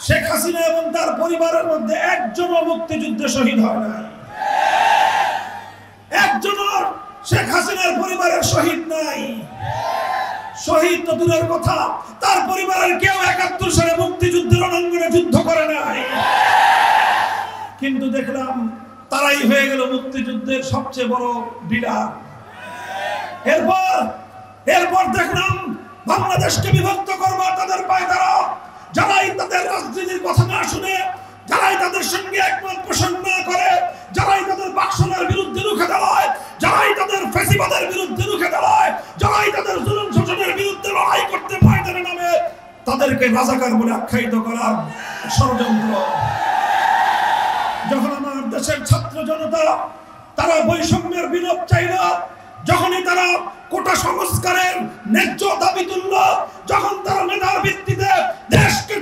শেখ হাসিনা এবং তার পরিবারের মধ্যে একজনও মুক্তিযুদ্ধে শহীদ হয় নাই, একজনও শেখ হাসিনার পরিবারের শহীদ নাই। শহীদ তো দূরের কথা, তার পরিবারের কেউ ৭১ সালে মুক্তিযুদ্ধের রণাঙ্গনে যুদ্ধ করে নাই। কিন্তু দেখলাম তারাই হয়ে গেল মুক্তিযুদ্ধের সবচেয়ে বড় ডিলার। এরপর দেখলাম বাংলাদেশকে বিভক্ত করবার তাদের পায়তারা, যারাই তাদের রাজনীতির কথা না শুনে, যারাই তাদের সঙ্গে একমত পোষণ না করে, যারাই তাদের বাকশালের বিরুদ্ধে রুখে দাঁড়ায়, যারাই তাদের ফ্যাসিবাদের বিরুদ্ধে রুখে দাঁড়ায়, যারাই তাদের জুলুম শোষণের বিরুদ্ধে লড়াই করতে ময়দানে নামে, তাদেরকে রাজাকার বলে আখ্যায়িত করার ষড়যন্ত্র। যখন আমার দেশের ছাত্র জনতা তারা বৈষম্যের বিলোপ চাইল, যখনই তারা কোটা সংস্কারের ন্যায্য দাবি তুলল, যখন তারা মেধার ভিত্তিতে দেশকে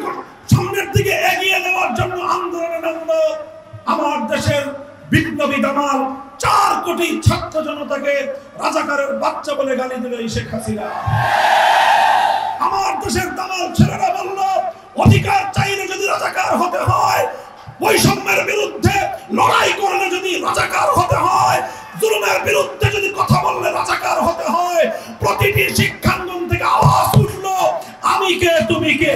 সামনের দিকে এগিয়ে নেওয়ার জন্য আন্দোলনে নামল, আমার দেশের বিপ্লবী দামাল ৪ কোটি ছাত্র জনতাকে রাজাকারের বাচ্চা বলে গালি দিল এই শেখ হাসিনা। আমার দেশের দামাল ছেলেরা বলল, অধিকার চাইলে যদি রাজাকার হতে হয়, বৈষম্যের বিরুদ্ধে লড়াই করলে যদি রাজাকার হতে হয়, জুলুমের বিরুদ্ধে যদি কথা বললে রাজাকার হতে হয়, প্রতিটি শিক্ষাঙ্গন থেকে আওয়াজ উঠল, আমি কে তুমি কে।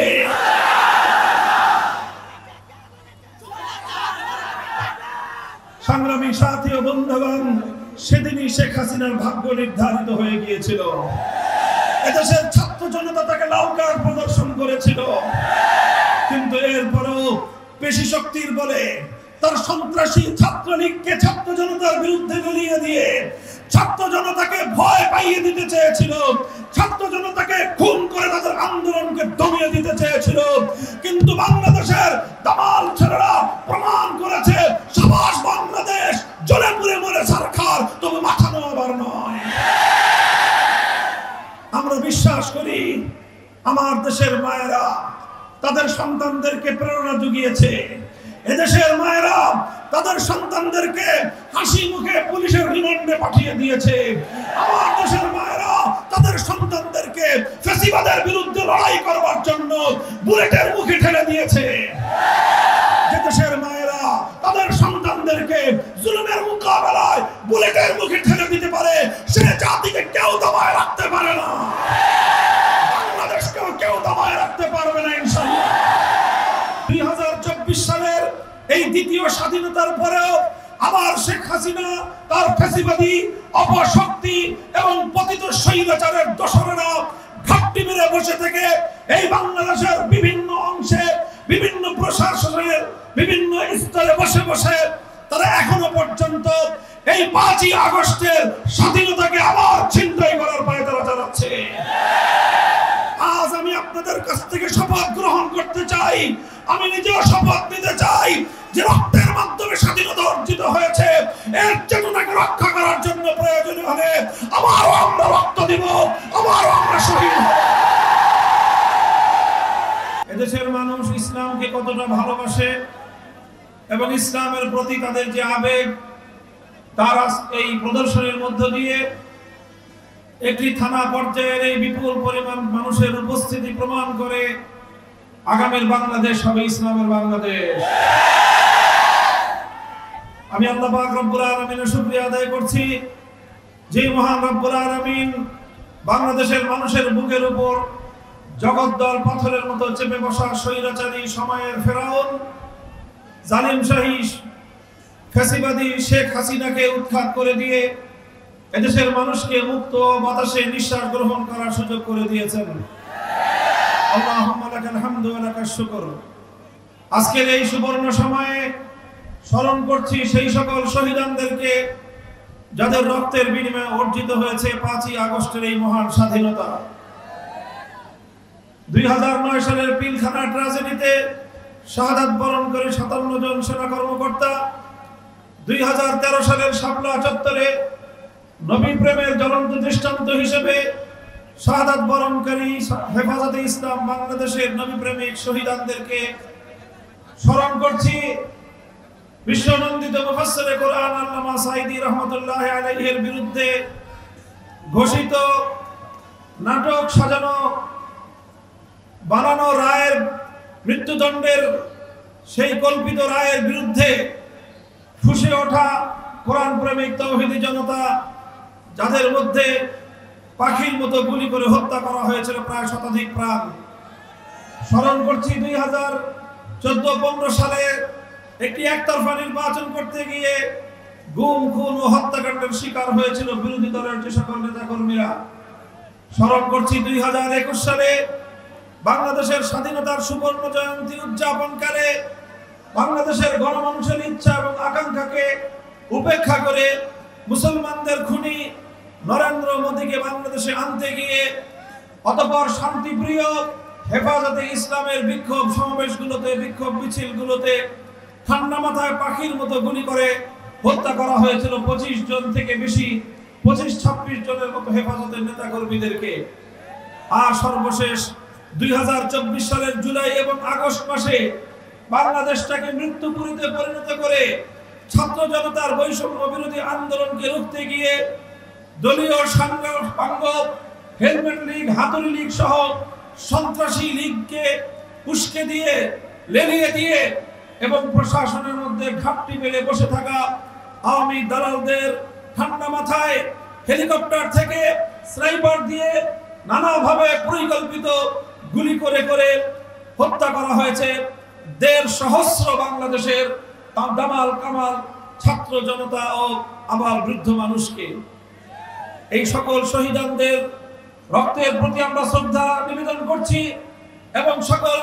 সংগ্রামী সাথী ও বন্ধুগণ, সেদিনই শেখ হাসিনার ভাগ্য নির্ধারিত হয়ে গিয়েছিল। এদেশের ছাত্র জনতা তাকে লাল কার্ড প্রদর্শন করেছিল, কিন্তু এরপরও পেশি শক্তির বলে তার সন্ত্রাসী ছাত্রলীগকে ছাত্র জনতার বিরুদ্ধে গলিয়ে দিয়ে ছাত্র জনতাকে ভয় পাইয়ে দিতে চেয়েছিল, ছাত্র জনতাকে খুন করে তাদের আন্দোলনকে দমিয়ে দিতে চেয়েছিল। কিন্তু বাংলাদেশের দামাল ছেলেরা প্রমাণ করেছে, সাবাস বাংলাদেশ, জ্বলে পুড়ে মরে সরকার, তবু মাথা নোয়াবার নয়। আমরা বিশ্বাস করি আমার দেশের মায়েরা তাদের সন্তানদেরকে প্রেরণা জুগিয়েছে, এদেশের মায়েরা তাদের সন্তানদেরকে হাসি মুখে পুলিশের রিমান্ডে পাঠিয়ে দিয়েছে। আমার দেশের মায়েরা তাদের সন্তানদেরকে ফ্যাসিবাদের বিরুদ্ধে লড়াই করবার জন্য বুলেটের মুখে ঠেলে দিয়েছে। যে দেশের মায়েরা তাদের সন্তানদেরকে জুলুমের মোকাবেলায় বুলেটের মুখে ঠেলে দিতে পারে, সে জাতিকে কেউ দমায় রাখতে পারে না, বাংলাদেশকেও কেউ দমায় রাখতে পারবে না ইনশাআল্লাহ। 2024 সালের এই দ্বিতীয় স্বাধীনতার পরেও আবার শেখ হাসিনা তার ফ্যাসিবাদী অপশক্তি এবং পতিত স্বৈরাচারের দোসরেরা ঘাপটি মেরে বসে থেকে এই বাংলাদেশের বিভিন্ন অংশে, বিভিন্ন প্রশাসনের বিভিন্ন স্তরে বসে বসে তারা এখনো পর্যন্ত এই 5ই আগস্টের স্বাধীনতাকে আবার ছিনতাই করার পায়তারা চালাচ্ছে। আজ আমি আপনাদের কাছ থেকে শপথ গ্রহণ করতে চাই, আমি নিজেও শপথ নিতে চাই যে রক্তের মাধ্যমে স্বাধীনতা অর্জিত হয়েছে, এর চেতনাকে রক্ষা করার জন্য প্রয়োজন হলে আবারও আমরা রক্ত দিব, আবারও আমরা শহীদ হব। এদেশের মানুষ ইসলামকে কতটা ভালোবাসে এবং ইসলামের প্রতি তাদের যে আবেগ, তার এই প্রদর্শনের মধ্য দিয়ে একটি থানা পর্যায়ের এই বিপুল পরিমাণ মানুষের উপস্থিতি প্রমাণ করে আগামীর বাংলাদেশ হবে ইসলামের বাংলাদেশ। আমি আল্লাহ পাক রব্বুল আলামিনের শুকরিয়া আদায় করছি, যে মহান রব্বুল আলামিন বাংলাদেশের মানুষের বুকের উপর জগদ্দল পাথরের মতো চেপে বসা স্বৈরাচারী সময়ের ফেরাউন জালিম শাহী ফ্যাসিবাদী শেখ হাসিনাকে উৎখাত করে দিয়ে এদেশের মানুষকে মুক্ত বাতাসে নিঃশ্বাস গ্রহণ করার সুযোগ করে দিয়েছেন। আল্লাহুম্মা লাকাল হামদু ওয়া লাকাশ শুকর। আজকের এই সুবর্ণ সময়ে স্মরণ করছি সেই সকল শহীদানদেরকে যাদের রক্তের বিনিময়ে অর্জিত হয়েছে 5ই আগস্টের এই মহান স্বাধীনতা। 2009 সালের পিলখানা ট্র্যাজেডিতে শাহাদাত বরণ করে 57 জন সেনা কর্মকর্তা, 2013 সালের শাপলা চত্বরে নবী প্রেমের জ্বলন্ত দৃষ্টান্ত হিসেবে শাহাদাত বরণকারী হেফাজতে ইসলাম বাংলাদেশের নবী প্রেমিক শহীদানদেরকে স্মরণ করছি। বিশ্বনন্দিত মুফাসসিরে কোরআন আল্লামা সাঈদী রাহমাতুল্লাহি আলাইহির বিরুদ্ধে ঘোষিত নাটক সাজানো বানানো রায়ের মৃত্যুদণ্ডের সেই কল্পিত রায়ের বিরুদ্ধে ফুঁসে ওঠা কোরআন প্রেমিক তাওহীদি জনতা, যাদের মধ্যে পাখির মতো গুলি করে হত্যা করা হয়েছিল প্রায় শতাধিক প্রাণ। স্মরণ করছি 2014-15 সালে একটি একতরফা নির্বাচন করতে গিয়ে গুম, খুন ও হত্যাকাণ্ডের শিকার হয়েছিল বিরোধী দলের যে সকল নেতাকর্মীরা। স্মরণ করছি 2021 সালে বাংলাদেশের স্বাধীনতার সুবর্ণ জয়ন্তী উদযাপনকালে বাংলাদেশের গণমানুষের ইচ্ছা এবং আকাঙ্ক্ষাকে উপেক্ষা করে মুসলমানদের খুনি নরেন্দ্র মোদীকে বাংলাদেশে আনতে গিয়ে অতঃপর শান্তিপ্রিয় হেফাজতে ইসলামের বিক্ষোভ সমাবেশগুলোতে, বিক্ষোভ মিছিলগুলোতে ঠান্ডা মাথায় পাখির মতো গুলি করে হত্যা করা হয়েছিল 25 জন থেকে বেশি, 25-26 জনের মতো হেফাজতের নেতাকর্মীদেরকে। আর সর্বশেষ 2024 সালের জুলাই এবং আগস্ট মাসে বাংলাদেশটাকে মৃত্যুপুরীতে পরিণত করে ছাত্র জনতার বৈষম্য বিরোধী আন্দোলনকে রুখতে গিয়ে দলীয় সাংঘ, হেলমেট লীগ, হাতুড়ি লীগ সহ সন্ত্রাসী লীগকে উস্কে দিয়ে, লেলিয়ে দিয়ে এবং প্রশাসনের মধ্যে ঘাপটি মেলে বসে থাকা আওয়ামী দালালদের ঠান্ডা মাথায় হেলিকপ্টার থেকে স্নাইপার দিয়ে নানাভাবে পরিকল্পিত গুলি করে করে হত্যা করা হয়েছে 1.5 সহস্র বাংলাদেশের দামাল কামাল ছাত্র জনতা ও আবার বৃদ্ধ মানুষকে। এই সকল শহীদদের রক্তের প্রতি আমরা শ্রদ্ধা নিবেদন করছি এবং সকল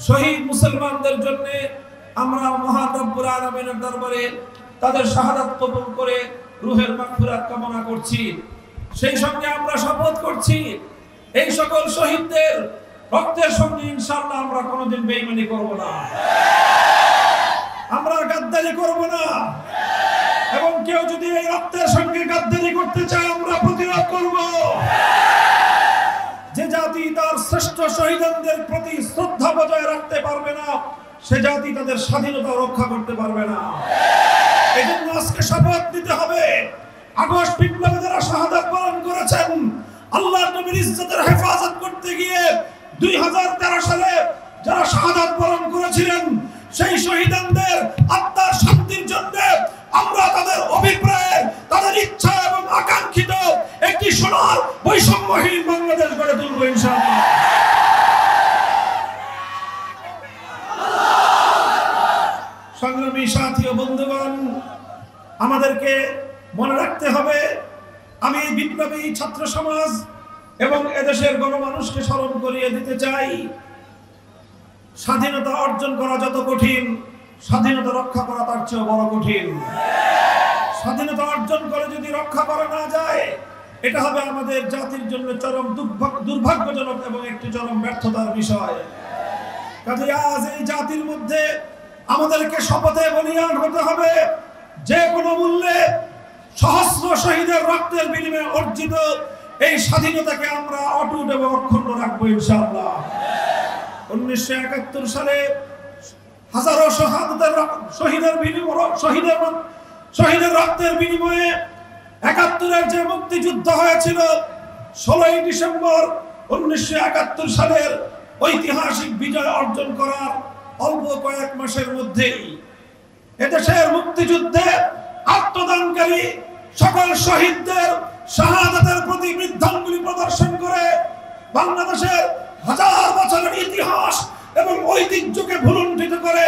শহীদ মুসলমানদের জন্য আমরা মহান রব্বুল আলামিনের দরবারে তাদের শাহাদাত কবুল করে রূহের মাগফিরাত কামনা করছি। সেই সঙ্গে আমরা শপথ করছি এই সকল শহীদদের রক্তের সঙ্গে ইনশাআল্লাহ আমরা কোনোদিন বেঈমানি করব না, আমরা গাদ্দারি করব না, এবং কেউ যদি এই রক্তের সঙ্গে গাদ্দারি করতে চায় আমরা প্রতিরোধ করব। যে জাতি তার শ্রেষ্ঠ শহীদদের প্রতি শ্রদ্ধা বজায় রাখতে পারবে না, সে জাতি তাদের স্বাধীনতা রক্ষা করতে পারবে না। এই জন্য আজকে শপথ নিতে হবে, আগস্ট বিপ্লবে যারা শাহাদাত বরণ করেছেন, আল্লাহর নবীর ইজ্জতের হেফাজত করতে গিয়ে 2013 সালে যারা শাহাদাত বরণ করেছিলেন, সেই শহীদদের আত্মার শান্তির জন্য আমরা তাদের অভিপ্রায়, তাদের ইচ্ছা এবং আকাঙ্ক্ষিত একটি সোনার বৈষম্যহীন বাংলাদেশ গড়ে তুলব ইনশাআল্লাহ। সংগ্রামী সাথী ও বন্ধুগণ, আমাদেরকে মনে রাখতে হবে, আমি বিপ্লবী ছাত্র সমাজ এবং এদেশের গণমানুষকে স্মরণ করিয়ে দিতে চাই, স্বাধীনতা অর্জন করা যত কঠিন, স্বাধীনতা রক্ষা করা তার চেয়ে বড় কঠিন। স্বাধীনতা অর্জন করে যদি রক্ষা করা না যায়, এটা হবে আমাদের জাতির জন্য চরম দুর্ভাগ্যজনক এবং একটি চরম ব্যর্থতার বিষয়। কাজে আজ এই জাতির মধ্যে আমাদেরকে শপথে বলিয়ান হতে হবে, যে কোনো মূল্যে সহস্র শহীদের রক্তের বিনিময়ে অর্জিত এই স্বাধীনতাকে আমরা অটুট এবং অক্ষুণ্ণ রাখবো ইনশাআল্লাহ। 1971 সালে হাজারো শহীদের রক্তের বিনিময়ে 71-এর যে মুক্তিযুদ্ধ হয়েছিল, 16ই ডিসেম্বর 1971 সালের ঐতিহাসিক বিজয় অর্জন করার অল্প কয়েক মাসের মধ্যেই এদেশের মুক্তিযুদ্ধে আত্মদানকারী সকল শহীদদের শাহাদাতের প্রতি বৃদ্ধাঙ্গুলি প্রদর্শন করে বাংলাদেশের হাজার বছরের ইতিহাস এবং ঐতিহ্যকে ভুলুণ্ঠিত করে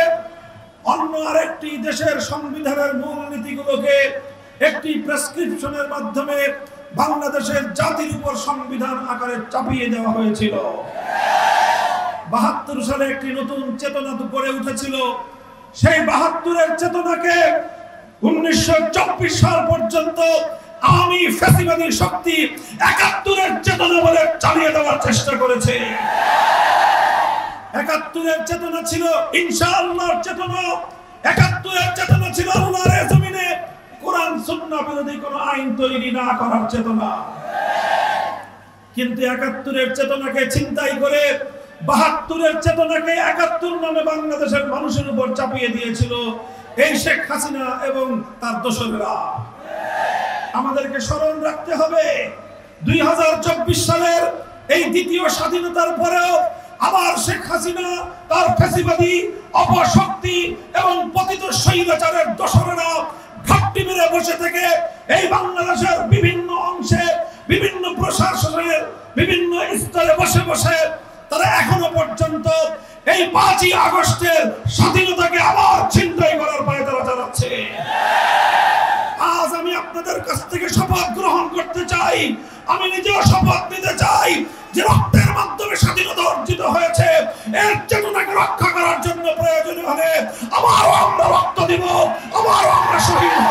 অন্য আরেকটি দেশের সংবিধানের মূল নীতিগুলোকে একটি প্রেসক্রিপশনের মাধ্যমে বাংলাদেশের জাতির উপর সংবিধান আকারে চাপিয়ে দেওয়া হয়েছিল। 72 সালে একটি নতুন চেতনা গড়ে উঠেছিল, সেই 72-এর চেতনাকে 1924 সাল পর্যন্ত আওয়ামী ফ্যাসিবাদী শক্তি 71-এর চেতনা বলে চালিয়ে দেওয়ার চেষ্টা করেছে। 71-এর চেতনা ছিল ইনশাআল্লাহর চেতনা, 71-এর চেতনা ছিল আল্লাহর জমিনে কোরআন সুন্নাহ বিরোধী কোনো আইন তৈরি না করার চেতনা। কিন্তু 71-এর চেতনাকে ছিনতাই করে 72-এর চেতনাকে 71 নামে বাংলাদেশের মানুষের উপর চাপিয়ে দিয়েছিল এই শেখ হাসিনা এবং তার দোসরেরা। আমাদেরকে স্মরণ রাখতে হবে, 2024 সালের এই দ্বিতীয় স্বাধীনতার পরেও আবার শেখ হাসিনা তার ফ্যাসিবাদী অপশক্তি এবং পতিত স্বৈরাচারের দোসরেরা ঘাপটি মেরে বসে থেকে এই বাংলাদেশের বিভিন্ন অংশে বিভিন্ন প্রশাসনের বিভিন্ন স্তরে বসে বসে তারা এখনো পর্যন্ত এই 5ই আগস্টের স্বাধীনতাকে আবার ছিনতাই করার পায়তারা চালাচ্ছে। আজ আমি আপনাদের কাছ থেকে শপথ গ্রহণ করতে চাই, আমি নিজেও শপথ নিতে চাই যে রক্তের মাধ্যমে স্বাধীনতা অর্জিত হয়েছে, এর চেতনাকে রক্ষা করার জন্য প্রয়োজন হলে আবারও আমরা রক্ত দিব, আবারও আমরা শহীদ হব।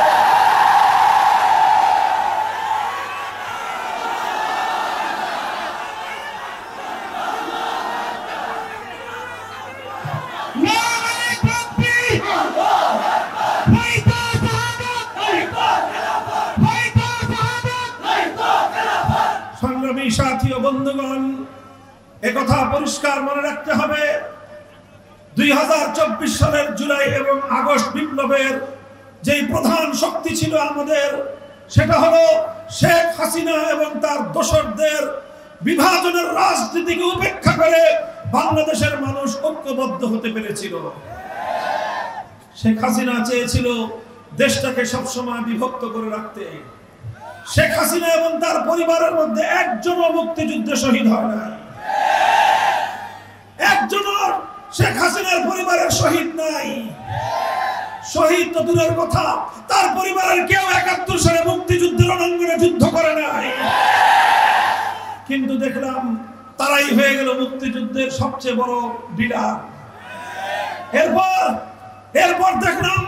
সংগ্রামী সাথী ও বন্ধুগণ, একথা পরিষ্কার মনে রাখতে হবে, 2024 সালের জুলাই এবং আগস্ট বিপ্লবের যেই প্রধান শক্তি ছিল আমাদের, সেটা হলো শেখ হাসিনা এবং তার দোসরদের বিভাজনের রাজনীতিকে উপেক্ষা করে বাংলাদেশের মানুষ ঐক্যবদ্ধ হতে পেরেছিল। শেখ হাসিনা চেয়েছিল দেশটাকে সবসময় বিভক্ত করে রাখতে। শেখ হাসিনা এবং তার পরিবারের মধ্যে একজনও মুক্তিযুদ্ধে শহীদ হয় না, একজনও শেখ হাসিনার পরিবারের শহীদ নাই। শহীদ তো দূরের কথা, তার পরিবারের কেউ 71 সালে মুক্তিযুদ্ধের রণাঙ্গনে যুদ্ধ করে নাই। কিন্তু দেখলাম তারাই হয়ে গেল মুক্তিযুদ্ধের সবচেয়ে বড় লিডার। এরপর দেখলাম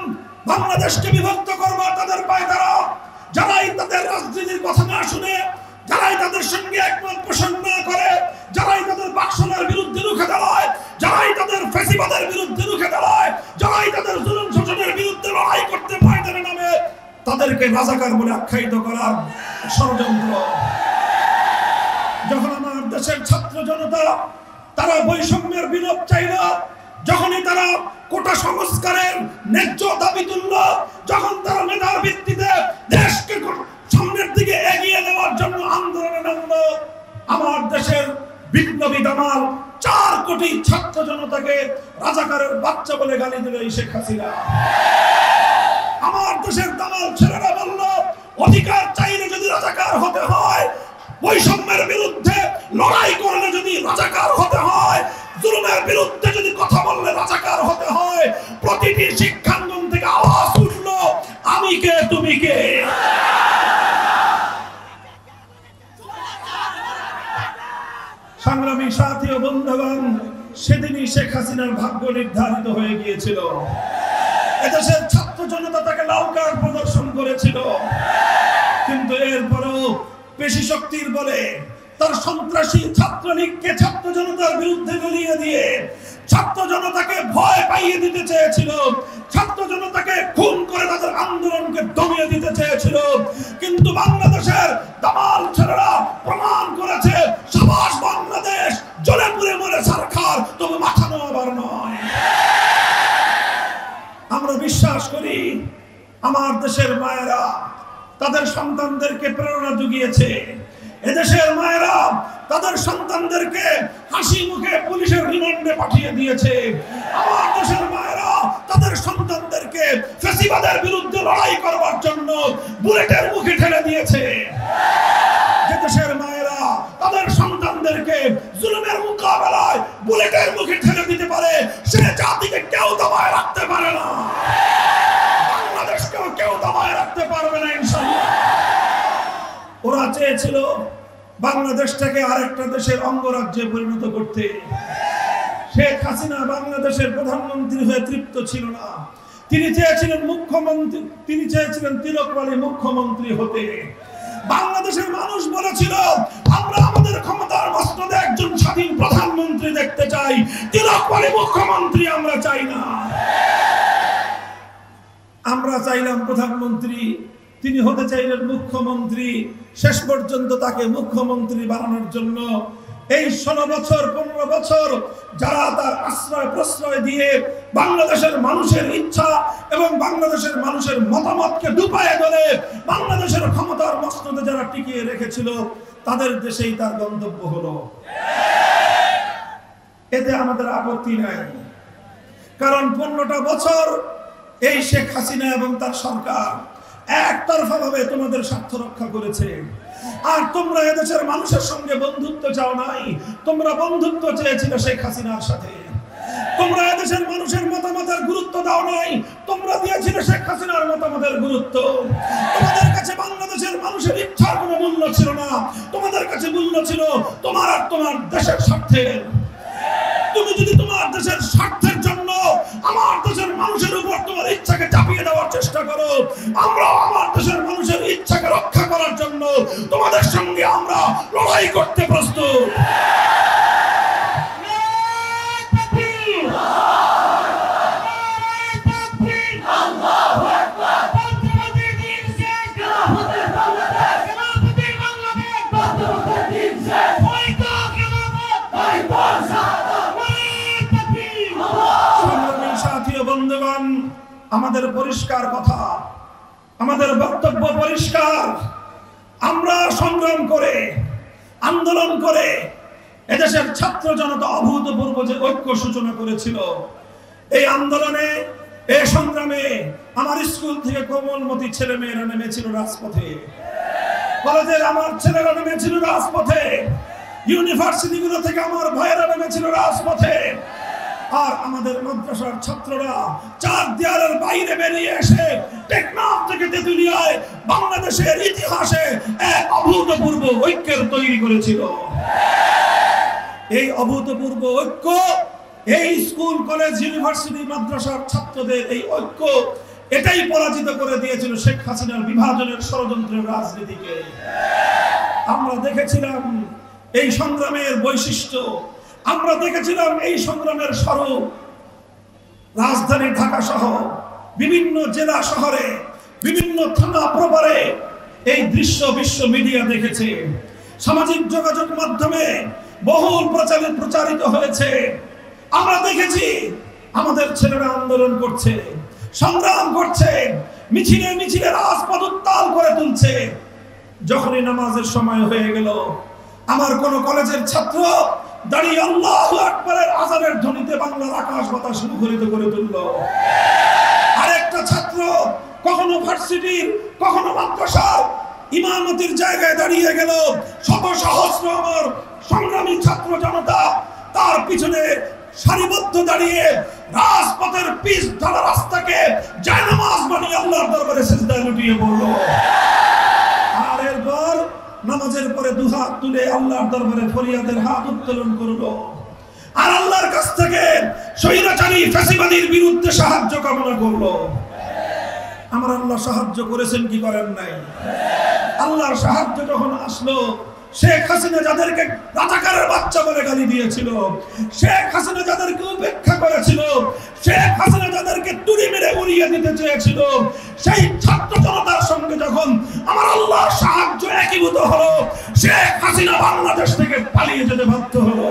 বাংলাদেশকে বিভক্ত করবার তাদের পায়তারা, যারাই তাদের রাজনীতির কথা না শুনে, যারাই তাদের সঙ্গে একমত পোষণ না করে, যারাই তাদের বাকশালের বিরুদ্ধে রুখে দাঁড়ায়, যারাই তাদের ফ্যাসিবাদের বিরুদ্ধে রুখে দাঁড়ায়, যারাই তাদের জুলুম শোষণের বিরুদ্ধে লড়াই করতে ময়দানে নামে, তাদেরকে রাজাকার বলে আখ্যায়িত করার ষড়যন্ত্র। যখন আমার দেশের ছাত্র জনতা তারা বৈষম্যের বিলোপ চাইল, যখনই তারা কোটা সংস্কারের ন্যায্য দাবি তুলল, যখন তারা মেধার ভিত্তিতে দেশকে সামনের দিকে এগিয়ে নেওয়ার জন্য আন্দোলনে নামল, আমার দেশের বিপ্লবী দামাল 4 কোটি ছাত্র জনতাকে রাজাকারের বাচ্চা বলে গালি দিল এই শেখ হাসিনা। আমার দেশের দামাল ছেলেরা বলল, অধিকার চাইলে যদি রাজাকার হতে হয়, বৈষম্যের বিরুদ্ধে লড়াই করলে যদি রাজাকার হতে হয়, জুলুমের বিরুদ্ধে যদি কথা বললে রাজাকার হতে হয়, প্রতিটি শিক্ষাঙ্গন থেকে আওয়াজ উঠলো, আমি কে তুমি কে। সংগ্রামী সাথী ও বন্ধুগণ, সেদিনই শেখ হাসিনার ভাগ্য নির্ধারিত হয়ে গিয়েছিল। এদেশের ছাত্র জনতা তাকে লাল কার্ড প্রদর্শন করেছিল, কিন্তু এরপরও পেশি শক্তির বলে তার সন্ত্রাসী ছাত্রলীগকে ছাত্র জনতার বিরুদ্ধে গলিয়ে দিয়ে ছাত্র জনতাকে ভয় পাইয়ে দিতে চেয়েছিল, ছাত্র জনতাকে খুন করে তাদের আন্দোলনকে দমিয়ে দিতে চেয়েছিল। কিন্তু বাংলাদেশের দামাল ছেলেরা প্রমাণ করেছে, সাবাস বাংলাদেশ, জ্বলে পুড়ে মরে সরকার, তবে মাথা নোয়াবার নয়। আমরা বিশ্বাস করি আমার দেশের মায়েরা তাদের সন্তানদেরকে প্রেরণা জুগিয়েছে, এদেশের মায়েরা তাদের সন্তানদেরকে হাসি মুখে পুলিশের রিমান্ডে পাঠিয়ে দিয়েছে। আমার দেশের মায়েরা তাদের সন্তানদেরকে ফ্যাসিবাদের বিরুদ্ধে লড়াই করবার জন্য বুলেটের মুখে ঠেলে দিয়েছে। যে দেশের মায়েরা তাদের সন্তানদেরকে জুলুমের মোকাবেলায় বুলেটের মুখে ঠেলে দিতে পারে, সে জাতিকে কেউ দমায় রাখতে পারে না, বাংলাদেশকেও কেউ দমায় রাখতে পারবে না ইনশাআল্লাহ। ওরা চেয়েছিল বাংলাদেশটাকে আরেকটা দেশের অঙ্গরাজ্যে পরিণত করতে। শেখ হাসিনা বাংলাদেশের প্রধানমন্ত্রী হয়ে তৃপ্ত ছিল না, তিনি চেয়েছিলেন মুখ্যমন্ত্রী, তিনি চেয়েছিলেন তিলকমালী মুখ্যমন্ত্রী হতে। বাংলাদেশের মানুষ বলেছিল, আমরা আমাদের ক্ষমতার মসনদে একজন স্বাধীন প্রধানমন্ত্রী দেখতে চাই, তিলকমালী মুখ্যমন্ত্রী আমরা চাই না। আমরা চাইলাম প্রধানমন্ত্রী, তিনি হতে চাইলেন মুখ্যমন্ত্রী। শেষ পর্যন্ত তাকে মুখ্যমন্ত্রী বানানোর জন্য এই 16 বছর 15 বছর যারা তার আশ্রয় প্রশ্রয় দিয়ে বাংলাদেশের মানুষের ইচ্ছা এবং বাংলাদেশের মানুষের মতামতকে ডুবায়ে ধরে বাংলাদেশের ক্ষমতার মসনদে যারা টিকিয়ে রেখেছিল, তাদের দেশেই তার গন্তব্য হলো। এতে আমাদের আপত্তি নাই, কারণ 15টা বছর এই শেখ হাসিনা এবং তার সরকার একতরফা ভাবে তোমাদের স্বার্থ রক্ষা করেছে। আর তোমরা এদেশের মানুষের সঙ্গে বন্ধুত্ব চাও নাই, তোমরা বন্ধুত্ব চেয়েছিলে শেখ হাসিনার সাথে। তোমরা এদেশের মানুষের মতামতের গুরুত্ব দাও নাই, তোমরা দিয়েছিলে শেখ হাসিনার মতামতের গুরুত্ব। তোমাদের কাছে বাংলাদেশের মানুষের ইচ্ছার কোনো মূল্য ছিল না, তোমাদের কাছে মূল্য ছিল তোমার আর তোমার দেশের স্বার্থের। তুমি যদি তোমার দেশের স্বার্থের জন্য আমার দেশের মানুষের উপর তোমার ইচ্ছাকে চাপিয়ে দেওয়ার চেষ্টা করো, আমরা আমার দেশের মানুষের ইচ্ছাকে রক্ষা করার জন্য তোমাদের সঙ্গে আমরা লড়াই করতে প্রস্তুত। বন্ধুগণ, আমাদের পরিষ্কার কথা, আমাদের বক্তব্য পরিষ্কার। আমরা সংগ্রাম করে, আন্দোলন করে এদেশের ছাত্র জনতা অভূতপূর্ব যে ঐক্য সূচনা করেছিল, এই আন্দোলনে, এই সংগ্রামে আমার স্কুল থেকে কোমলমতি ছেলে মেয়েরা নেমেছিল রাজপথে, কলেজের আমার ছেলেরা নেমেছিল রাজপথে, ইউনিভার্সিটিগুলো থেকে আমার ভাইয়েরা নেমেছিল রাজপথে। আর আমাদের মাদ্রাসার ছাত্ররা চার দেয়ালের বাইরে বেরিয়ে এসে টেকনাফ থেকে তেঁতুলিয়ায় বাংলাদেশের ইতিহাসে এক অভূতপূর্ব ঐক্যের তৈরি করেছিল। এই অভূতপূর্ব ঐক্য, এই স্কুল কলেজ ইউনিভার্সিটি মাদ্রাসার ছাত্রদের এই ঐক্য, এটাই পরাজিত করে দিয়েছিল শেখ হাসিনার বিভাজনের ষড়যন্ত্রের রাজনীতিকে। আমরা দেখেছিলাম এই সংগ্রামের বৈশিষ্ট্য, আমরা দেখেছিলাম এই সংগ্রামের স্বরূপ। রাজধানী ঢাকা সহ বিভিন্ন জেলা শহরে, বিভিন্ন থানা প্রপারে এই দৃশ্য বিশ্ব মিডিয়া দেখেছে, সামাজিক যোগাযোগ মাধ্যমে বহুল প্রচারিত হয়েছে। আমরা দেখেছি আমাদের ছেলেরা আন্দোলন করছে, সংগ্রাম করছে, মিছিলে মিছিলে রাজপথ উত্তাল করে তুলছে। যখনই নামাজের সময় হয়ে গেল, আমার কোন কলেজের ছাত্র দাঁড়িয়ে আল্লাহু আকবারের আযানের ধ্বনিতে বাংলার আকাশ বাতাস মুখরিত করে তুলল। আরেকটা ছাত্র কখনো ভার্সিটির, কখনো মাদ্রাসার ইমামতির জায়গায় দাঁড়িয়ে গেল। শত সহস্র আমার সংগ্রামী ছাত্র জনতা তার পিছনে সারিবদ্ধ দাঁড়িয়ে রাজপথের পিচ ঢালা রাস্তাকে জায়নামাজ বানিয়ে আল্লাহর দরবারে সিজদায় লুটিয়ে পড়ল। আর এরপর নামাজের পরে দুহাত তুলে আল্লাহর দরবারে ফরিয়াদের হাত উত্তোলন করলো, আর আল্লাহর কাছ থেকে স্বৈরাচারী ফ্যাসিবাদীর বিরুদ্ধে সাহায্য কামনা করলো। আমার আল্লাহ সাহায্য করেছেন কি করেন নাই? আল্লাহর সাহায্য যখন আসলো, শেখ হাসিনা যাদেরকে রাজাকারের বাচ্চা বলে গালি দিয়েছিল, শেখ হাসিনা যাদেরকে উপেক্ষা করেছিল, শেখ হাসিনা যাদেরকে তুড়ি মেরে উড়িয়ে দিতে চেয়েছিল, সেই ছাত্র জনতার সঙ্গে যখন আমার আল্লাহর সাহায্য একীভূত হলো, শেখ হাসিনা বাংলাদেশ থেকে পালিয়ে যেতে বাধ্য হলো।